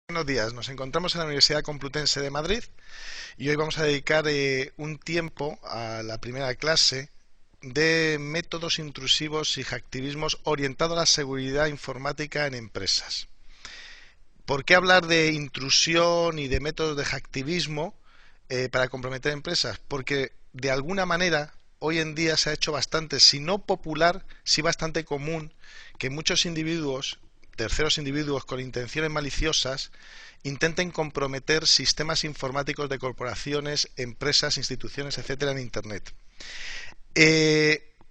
Buenos días, nos encontramos en la Universidad Complutense de Madrid y hoy vamos a dedicar un tiempo a la primera clase de métodos intrusivos y hacktivismos orientado a la seguridad informática en empresas. ¿Por qué hablar de intrusión y de métodos de hacktivismo para comprometer empresas? Porque de alguna manera hoy en día se ha hecho bastante, si no popular, sí bastante común que muchos individuos, terceros individuos con intenciones maliciosas, intenten comprometer sistemas informáticos de corporaciones, empresas, instituciones, etcétera, en Internet.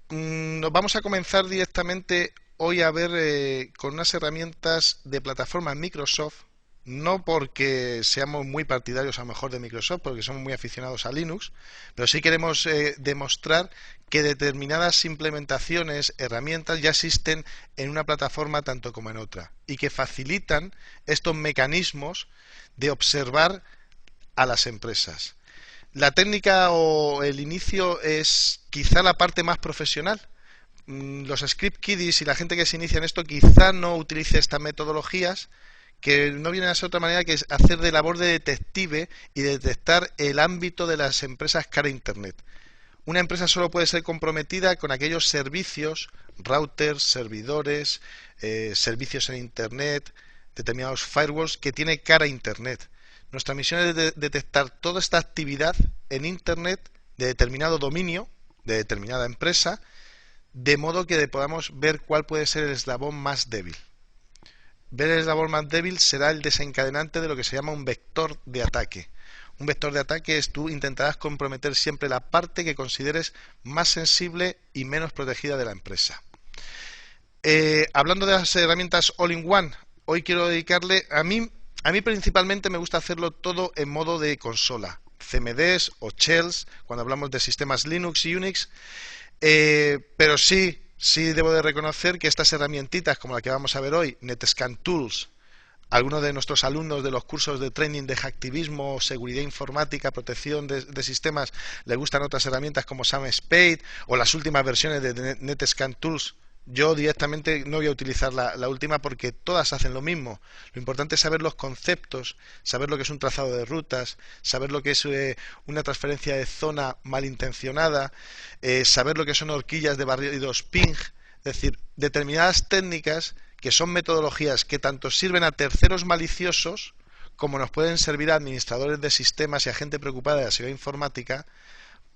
Nos vamos a comenzar directamente hoy a ver con unas herramientas de plataforma Microsoft, no porque seamos muy partidarios a lo mejor de Microsoft, porque somos muy aficionados a Linux, pero sí queremos demostrar que determinadas implementaciones, herramientas ya existen en una plataforma tanto como en otra y que facilitan estos mecanismos de observar a las empresas. La técnica o el inicio es quizá la parte más profesional. Los script kiddies y la gente que se inicia en esto quizá no utilice estas metodologías, que no vienen a ser otra manera que hacer de labor de detective y detectar el ámbito de las empresas cara a Internet. Una empresa solo puede ser comprometida con aquellos servicios, routers, servidores, servicios en Internet, determinados firewalls que tiene cara a Internet. Nuestra misión es detectar toda esta actividad en Internet de determinado dominio, de determinada empresa, de modo que podamos ver cuál puede ser el eslabón más débil. Ver el eslabón más débil será el desencadenante de lo que se llama un vector de ataque. Un vector de ataque es tú intentarás comprometer siempre la parte que consideres más sensible y menos protegida de la empresa. Hablando de las herramientas all-in-one, hoy quiero dedicarle a mí principalmente me gusta hacerlo todo en modo de consola, CMDs o shells, cuando hablamos de sistemas Linux y Unix, pero sí debo de reconocer que estas herramientitas como la que vamos a ver hoy, Netscan Tools, algunos de nuestros alumnos de los cursos de training de hacktivismo, seguridad informática, protección de sistemas, les gustan otras herramientas como SAM Spade o las últimas versiones de Netscan Tools. Yo directamente no voy a utilizar la última porque todas hacen lo mismo. Lo importante es saber los conceptos, saber lo que es un trazado de rutas, saber lo que es una transferencia de zona malintencionada, saber lo que son horquillas de barridos ping, es decir, determinadas técnicas que son metodologías que tanto sirven a terceros maliciosos como nos pueden servir a administradores de sistemas y a gente preocupada de la seguridad informática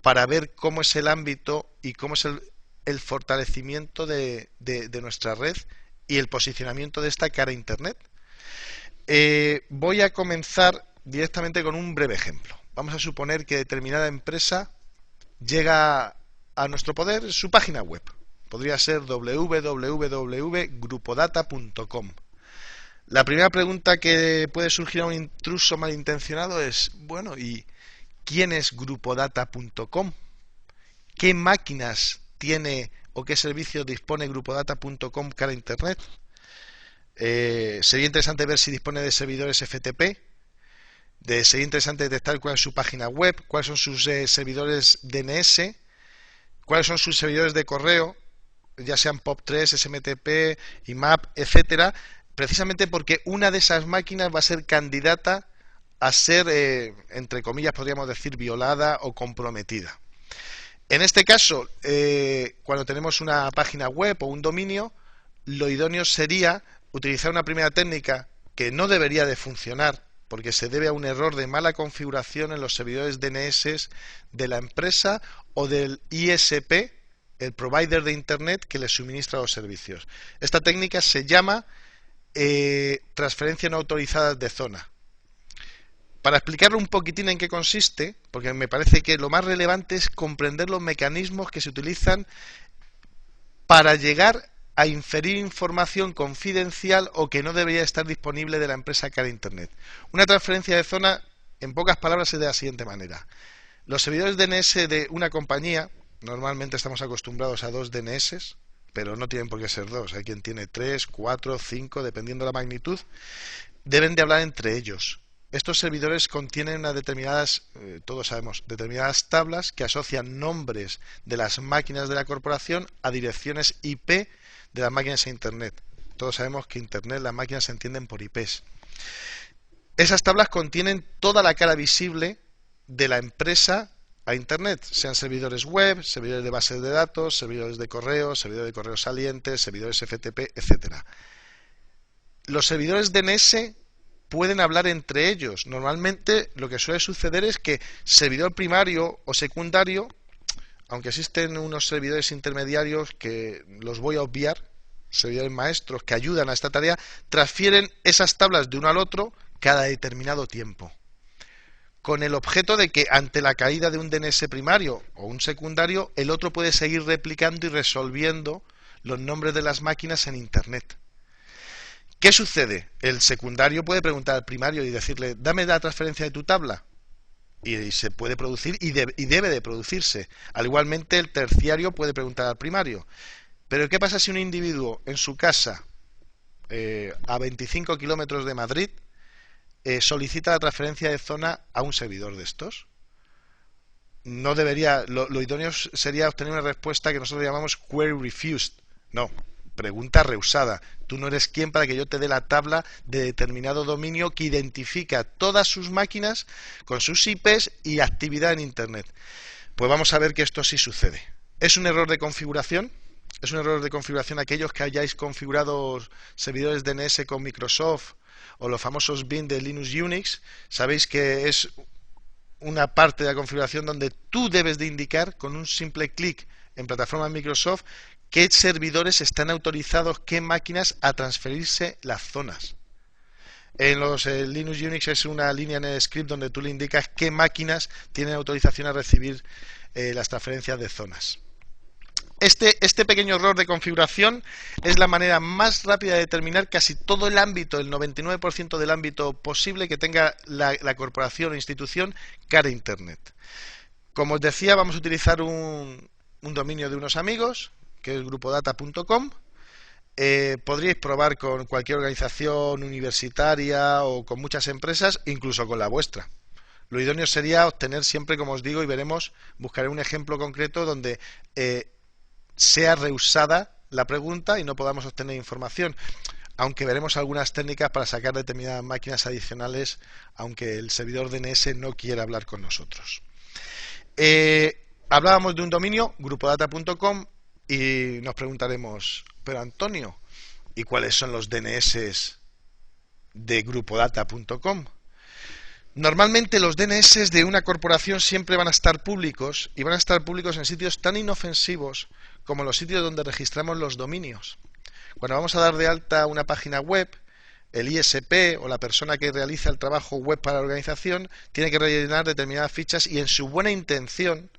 para ver cómo es el ámbito y cómo es el fortalecimiento de nuestra red y el posicionamiento de esta cara a Internet. Voy a comenzar directamente con un breve ejemplo. Vamos a suponer que determinada empresa llega a nuestro poder su página web. Podría ser www.grupodata.com. La primera pregunta que puede surgir a un intruso malintencionado es, bueno, ¿y quién es grupodata.com? ¿Qué máquinas tiene o qué servicios dispone grupodata.com cara a Internet? Sería interesante ver si dispone de servidores FTP. Sería interesante detectar cuál es su página web, cuáles son sus servidores DNS, cuáles son sus servidores de correo, ya sean POP3, SMTP, IMAP, etcétera, precisamente porque una de esas máquinas va a ser candidata a ser, entre comillas, podríamos decir, violada o comprometida. En este caso, cuando tenemos una página web o un dominio, lo idóneo sería utilizar una primera técnica que no debería de funcionar porque se debe a un error de mala configuración en los servidores DNS de la empresa o del ISP, el provider de Internet que le suministra los servicios. Esta técnica se llama transferencia no autorizada de zona. Para explicarlo un poquitín en qué consiste, porque me parece que lo más relevante es comprender los mecanismos que se utilizan para llegar a inferir información confidencial o que no debería estar disponible de la empresa cara a Internet. Una transferencia de zona, en pocas palabras, es de la siguiente manera. Los servidores DNS de una compañía, normalmente estamos acostumbrados a 2 DNS, pero no tienen por qué ser 2. Hay quien tiene 3, 4, 5, dependiendo de la magnitud. Deben de hablar entre ellos. Estos servidores contienen unas determinadas, todos sabemos, determinadas tablas que asocian nombres de las máquinas de la corporación a direcciones IP de las máquinas a Internet. Todos sabemos que Internet, las máquinas se entienden por IPs. Esas tablas contienen toda la cara visible de la empresa a Internet, sean servidores web, servidores de bases de datos, servidores de correos salientes, servidores FTP, etcétera. Los servidores DNS pueden hablar entre ellos. Normalmente lo que suele suceder es que servidor primario o secundario, aunque existen unos servidores intermediarios que los voy a obviar, servidores maestros que ayudan a esta tarea, transfieren esas tablas de uno al otro cada determinado tiempo, con el objeto de que ante la caída de un DNS primario o un secundario, el otro puede seguir replicando y resolviendo los nombres de las máquinas en Internet. ¿Qué sucede? El secundario puede preguntar al primario y decirle, dame la transferencia de tu tabla. Y se puede producir y debe de producirse. Al igualmente el terciario puede preguntar al primario. Pero ¿qué pasa si un individuo en su casa, a 25 kilómetros de Madrid, solicita la transferencia de zona a un servidor de estos? No debería, lo idóneo sería obtener una respuesta que nosotros llamamos query refused. No, pregunta rehusada. Tú no eres quien para que yo te dé la tabla de determinado dominio que identifica todas sus máquinas con sus IPs y actividad en Internet. Pues vamos a ver que esto sí sucede. ¿Es un error de configuración? Es un error de configuración aquellos que hayáis configurado servidores DNS con Microsoft o los famosos bin de Linux Unix. Sabéis que es una parte de la configuración donde tú debes de indicar con un simple clic en plataforma Microsoft qué servidores están autorizados, qué máquinas a transferirse las zonas. En los Linux Unix es una línea en el script donde tú le indicas qué máquinas tienen autorización a recibir las transferencias de zonas. Este pequeño error de configuración es la manera más rápida de determinar casi todo el ámbito, el 99% del ámbito posible que tenga la corporación o institución cara a Internet. Como os decía, vamos a utilizar un dominio de unos amigos, que es grupodata.com. Podríais probar con cualquier organización universitaria o con muchas empresas, incluso con la vuestra. Lo idóneo sería obtener siempre, como os digo, y veremos, buscaré un ejemplo concreto donde sea rehusada la pregunta y no podamos obtener información, aunque veremos algunas técnicas para sacar determinadas máquinas adicionales, aunque el servidor DNS no quiera hablar con nosotros. Hablábamos de un dominio, grupodata.com, y nos preguntaremos, pero Antonio, ¿y cuáles son los DNS de grupodata.com? Normalmente los DNS de una corporación siempre van a estar públicos, y van a estar públicos en sitios tan inofensivos como los sitios donde registramos los dominios. Cuando vamos a dar de alta una página web, el ISP o la persona que realiza el trabajo web para la organización tiene que rellenar determinadas fichas y en su buena intención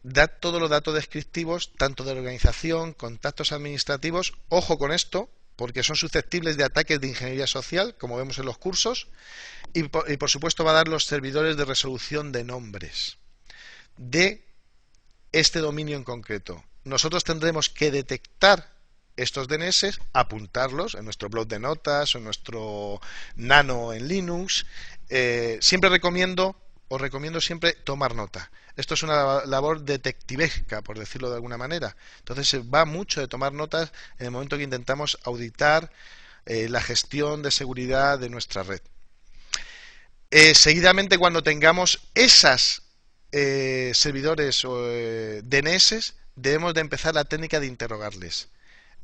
da todos los datos descriptivos tanto de la organización, contactos administrativos. Ojo con esto, porque son susceptibles de ataques de ingeniería social, como vemos en los cursos, y por supuesto va a dar los servidores de resolución de nombres de este dominio en concreto. Nosotros tendremos que detectar estos DNS, apuntarlos en nuestro blog de notas o en nuestro nano en Linux. Siempre os recomiendo siempre tomar nota. Esto es una labor detectivesca, por decirlo de alguna manera. Entonces va mucho de tomar notas en el momento que intentamos auditar la gestión de seguridad de nuestra red. Seguidamente, cuando tengamos esas servidores o DNS, debemos de empezar la técnica de interrogarles.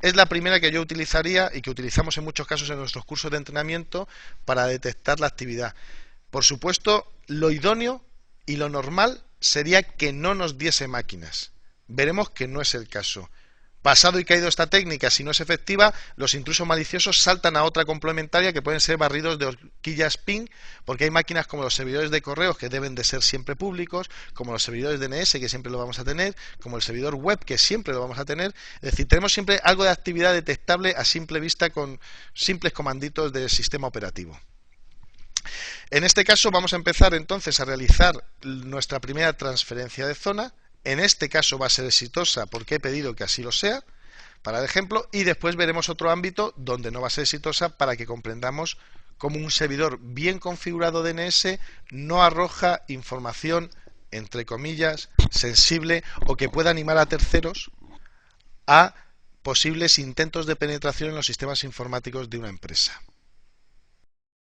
Es la primera que yo utilizaría y que utilizamos en muchos casos en nuestros cursos de entrenamiento para detectar la actividad. Por supuesto, lo idóneo y lo normal sería que no nos diese máquinas. Veremos que no es el caso. Pasado y caído esta técnica, si no es efectiva, los intrusos maliciosos saltan a otra complementaria que pueden ser barridos de horquillas ping, porque hay máquinas como los servidores de correos que deben de ser siempre públicos, como los servidores DNS que siempre lo vamos a tener, como el servidor web que siempre lo vamos a tener. Es decir, tenemos siempre algo de actividad detectable a simple vista con simples comanditos del sistema operativo. En este caso vamos a empezar entonces a realizar nuestra primera transferencia de zona. En este caso va a ser exitosa porque he pedido que así lo sea, para el ejemplo, y después veremos otro ámbito donde no va a ser exitosa para que comprendamos cómo un servidor bien configurado DNS no arroja información, entre comillas, sensible o que pueda animar a terceros a posibles intentos de penetración en los sistemas informáticos de una empresa.